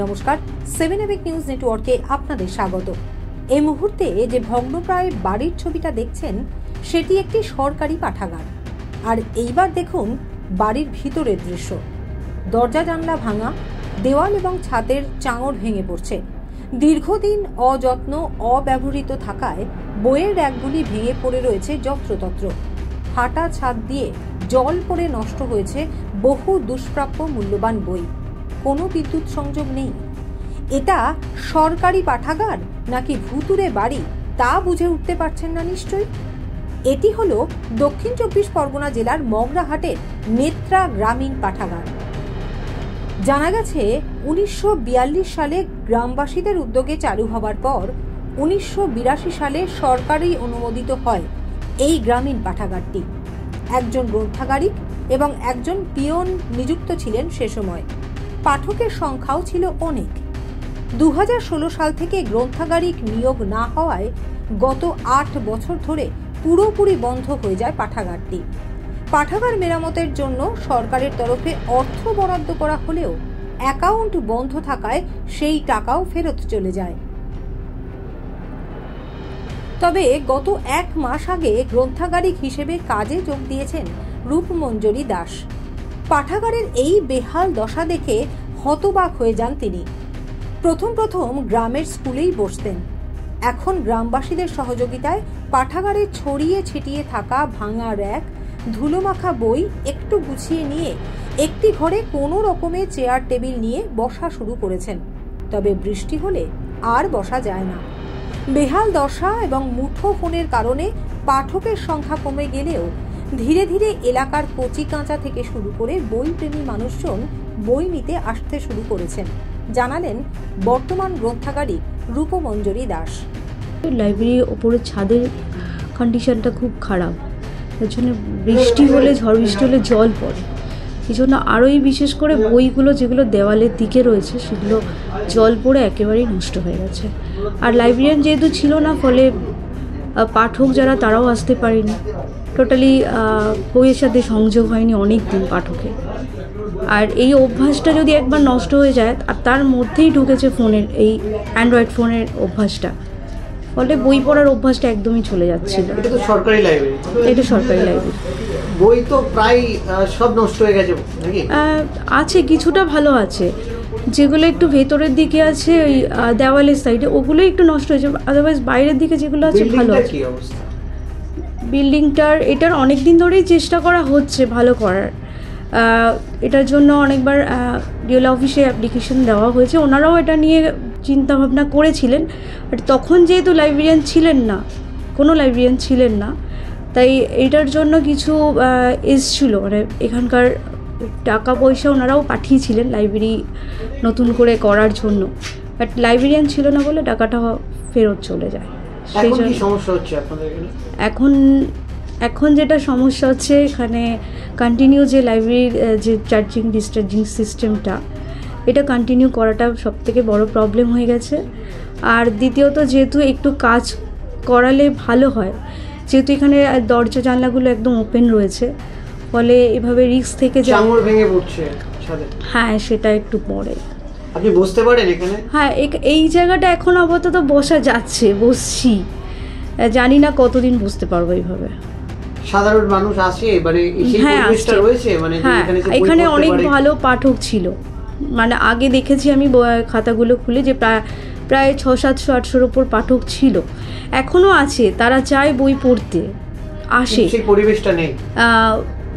নমস্কার, 7 EPIC news নেটওয়ার্কে আপনাদের স্বাগত। এই মুহূর্তে যে ভগ্নপ্রায় বাড়ির ছবিটা দেখছেন সেটি একটি সরকারি পাঠাগার। আর এইবার দেখুন বাড়ির ভিতরের দৃশ্য। দরজা জানলা ভাঙা, দেওয়াল এবং ছাদের চাঙড় ভেঙে পড়ছে। দীর্ঘদিন অযত্ন অব্যবহৃত থাকায় বইয়ের র্যাকগুলি ভেঙে পড়ে রয়েছে যত্রতত্র। ফাটা ছাদ দিয়ে জল পড়ে নষ্ট হয়েছে বহু দুষ্প্রাপ্য মূল্যবান বই। কোনো বিদ্যুৎ সংযোগ নেই। এটা সরকারি পাঠাগার নাকি ভুতুরে বাড়ি তা বুঝে উঠতে পারছেন না নিশ্চয়ই। এটি হলো দক্ষিণ 24 পরগনা জেলার মগরাহাটের নেত্রা গ্রামীণ পাঠাগার। জানা গেছে 1942 সালে গ্রামবাসীদের উদ্যোগে চালু হবার পর 1982 সালে সরকারি অনুমোদিত হয় এই গ্রামীণ পাঠাগারটি। একজন গ্রন্থাগারিক এবং একজন পিয়ন নিযুক্ত ছিলেন সে সময়। পাঠকের সংখ্যাও ছিল অনেক। 2016 সাল থেকে গ্রন্থাগারিক নিয়োগ না হওয়ায় গত 8 বছর ধরে পুরোপুরি বন্ধ হয়ে যায় পাঠাগারটি। পাঠাগার মেরামতের জন্য সরকারের তরফে অর্থ বরাদ্দ করা হলেও অ্যাকাউন্ট বন্ধ থাকায় সেই টাকাও ফেরত চলে যায়। তবে গত 1 মাস আগে গ্রন্থাগারিক হিসেবে কাজে যোগ দিয়েছেন রূপমঞ্জরি দাস। পাঠাগারের এই বেহাল দশা দেখে হতবাক হয়ে যান তিনি। প্রথম গ্রামের স্কুলেই বসতেন। এখন গ্রামবাসীদের সহযোগিতায় পাঠাগারে ছড়িয়ে ছিটিয়ে থাকা ভাঙা র্যাক, ধুলোমাখা বই একটু গুছিয়ে নিয়ে একটি ঘরে কোনো রকমে চেয়ার টেবিল নিয়ে বসা শুরু করেছেন। তবে বৃষ্টি হলে আর বসা যায় না। বেহাল দশা এবং মুঠো ফোনের কারণে পাঠকের সংখ্যা কমে গেলেও ধীরে ধীরে এলাকার কচি কাঁচা থেকে শুরু করে বইপ্রেমী মানুষজন বই নিতে আসতে শুরু করেছেন, জানালেন বর্তমান গ্রন্থাগারিক রূপমঞ্জরি দাস। লাইব্রেরির ওপরের ছাদের কন্ডিশনটা খুব খারাপ, তার জন্য বৃষ্টি হলে ঝড় বৃষ্টি হলে জল পড়ে। এই জন্য আরোই বিশেষ করে বইগুলো যেগুলো দেওয়ালের দিকে রয়েছে সেগুলো জল পড়ে একেবারেই নষ্ট হয়ে গেছে। আর লাইব্রেরিয়ান যেহেতু ছিল না, ফলে পাঠক যারা তারাও আসতে পারেনি। টোটালি বইয়ের সাথে সংযোগ হয়নি অনেক দিন পাঠকের। আর এই অভ্যাসটা যদি একবার নষ্ট হয়ে যায়, আর তার মধ্যেই ঢুকেছে ফোনের এই অ্যান্ড্রয়েড ফোনের অভ্যাসটা, ফলে বই পড়ার অভ্যাসটা একদমই চলে যাচ্ছিল। এটা তো সরকারি লাইব্রেরি। এটা সরকারি লাইব্রেরি। বই তো প্রায় সব নষ্ট হয়ে গেছে নাকি? আছে, কিছুটা ভালো আছে। যেগুলো একটু ভেতরের দিকে আছে ওই দেওয়ালের সাইডে, ওগুলো একটু নষ্ট হয়েছে। আদারওয়াইজ বাইরের দিকে যেগুলো আছে ভালো আছে। বিল্ডিংটার এটার অনেক দিন ধরেই চেষ্টা করা হচ্ছে ভালো করার। এটার জন্য অনেকবার ডিএল অফিসে অ্যাপ্লিকেশন দেওয়া হয়েছে। ওনারাও এটা নিয়ে চিন্তাভাবনা করেছিলেন, বাট তখন যেহেতু লাইব্রেরিয়ান ছিলেন না, কোনো লাইব্রেরিয়ান ছিলেন না, তাই এটার জন্য কিছু এসছিল, মানে এখানকার টাকা পয়সা ওনারাও পাঠিয়েছিলেন লাইব্রেরি নতুন করে করার জন্য, বাট লাইব্রেরিয়ান ছিল না বলে টাকাটা ফেরত চলে যায়। সেই জন্য সমস্যা হচ্ছে আপনাদের এখানে। এখন যেটা সমস্যা হচ্ছে, এখানে কন্টিনিউ যে লাইব্রেরির যে চার্জিং ডিসচার্জিং সিস্টেমটা, এটা কন্টিনিউ করাটা সবথেকে বড় প্রবলেম হয়ে গেছে। আর দ্বিতীয়ত, যেহেতু একটু কাজ করালে ভালো হয়, যেহেতু এখানে দরজা জানলাগুলো একদম ওপেন রয়েছে, ফলে এভাবে রিস্ক থেকে চাঙড় ভেঙে পড়ছে ছাদে। হ্যাঁ, সেটা একটু পড়ে। আপনি বসতে পারেন এখানে? হ্যাঁ, এই জায়গাটা এখন আপাতত বসা যাচ্ছে, বসছি। জানি না কতদিন বসতে পারবো এইভাবে। সাধারণ মানুষ আসে এবারে এই পরিবেশটা রয়েছে, মানে এখানে অনেক ভালো পাঠক ছিল। মানে আগে দেখেছি আমি খাতাগুলো খুলে যে প্রায় 600-700-800-র উপর পাঠক ছিল, এখনও আছে। তারা চায় বই পড়তে, আসে। সেই পরিবেশটা নেই।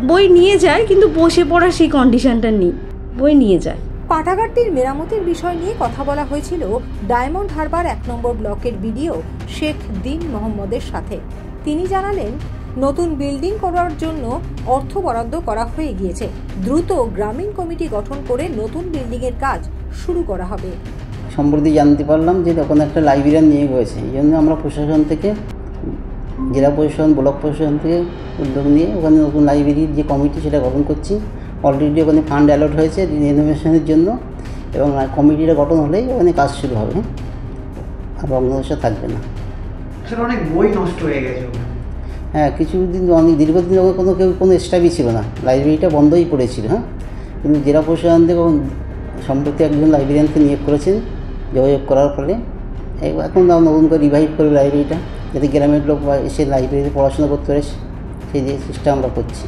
বই নিয়ে যায়, কিন্তু বসে পড়ার সেই কন্ডিশনটা নেই। বই নিয়ে যায়। পাঠাগারটির মেরামতের বিষয় নিয়ে কথা বলা হয়েছিল ডায়মন্ড হারবার 1 নম্বর ব্লকের বিডিও শেখ দিন মোহাম্মদের সাথে। তিনি জানালেন, নতুন বিল্ডিং করার জন্য অর্থ বরাদ্দ করা হয়ে গিয়েছে। দ্রুত গ্রামীণ কমিটি গঠন করে নতুন বিল্ডিংয়ের কাজ শুরু করা হবে। সম্প্রতি জানতে পারলাম যে তখন একটা লাইব্রেরিয়ান নিয়ে হয়েছে। এই জন্য আমরা প্রশাসন থেকে, জেলা প্রশাসন, ব্লক প্রশাসন থেকে উদ্যোগ নিয়ে ওখানে নতুন লাইব্রেরির যে কমিটি সেটা গঠন করছি। অলরেডি ওখানে ফান্ড অ্যালট হয়েছে রিনোভেশনের জন্য, এবং কমিটিটা গঠন হলেই ওখানে কাজ শুরু হবে। আর বঙ্গদেশে থাকবে না। অনেক বই নষ্ট হয়ে গেছে। হ্যাঁ, কিছুদিন, অনেক দীর্ঘদিন কোনো স্টাফই ছিল না, লাইব্রেরিটা বন্ধই পড়েছিল। হ্যাঁ, কিন্তু জেলা প্রশাসন থেকে সম্প্রতি একজন লাইব্রেরিয়ানকে নিয়োগ করেছেন, যোগাযোগ করার ফলে এখন নতুন করে রিভাইভ করে লাইব্রেরিটা, যাতে গ্রামের লোক এসে লাইব্রেরিতে পড়াশোনা করতে পারে, সেই যে চেষ্টা আমরা করছি।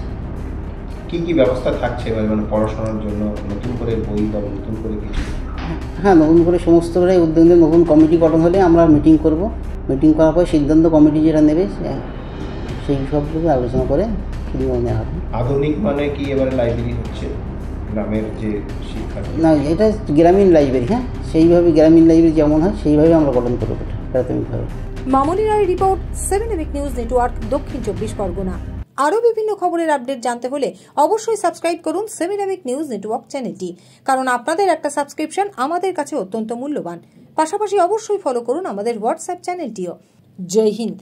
কী কী ব্যবস্থা থাকছে এবার মানে পড়াশোনার জন্য, নতুন করে বই বা নতুন করে কিছু? হ্যাঁ, নতুন করে সমস্ত উদ্যোগ নিয়ে নতুন কমিটি গঠন হলে আমরা মিটিং করব। মিটিং করার পর সিদ্ধান্ত কমিটি যেটা নেবে সেই সবগুলো আলোচনা করে সিদ্ধান্ত নেওয়া হবে। আধুনিক মানে কি এবারে লাইব্রেরি হচ্ছে গ্রামের যে শিক্ষা? না, এটা গ্রামীণ লাইব্রেরি। হ্যাঁ, সেইভাবে গ্রামীণ লাইব্রেরি যেমন হয় সেইভাবে আমরা গঠন করবো প্রাথমিকভাবে। মামনি রায় রিপোর্ট, 7 এবিক নিউজ নেটওয়ার্ক, দক্ষিণ 24 পরগনা। আরও বিভিন্ন খবরের আপডেট জানতে হলে অবশ্যই সাবস্ক্রাইব করুন 7 এবিক নিউজ নেটওয়ার্ক চ্যানেলটি, কারণ আপনাদের একটা সাবস্ক্রিপশন আমাদের কাছে অত্যন্ত মূল্যবান। পাশাপাশি অবশ্যই ফলো করুন আমাদের হোয়াটসঅ্যাপ চ্যানেলটিও। জয় হিন্দ।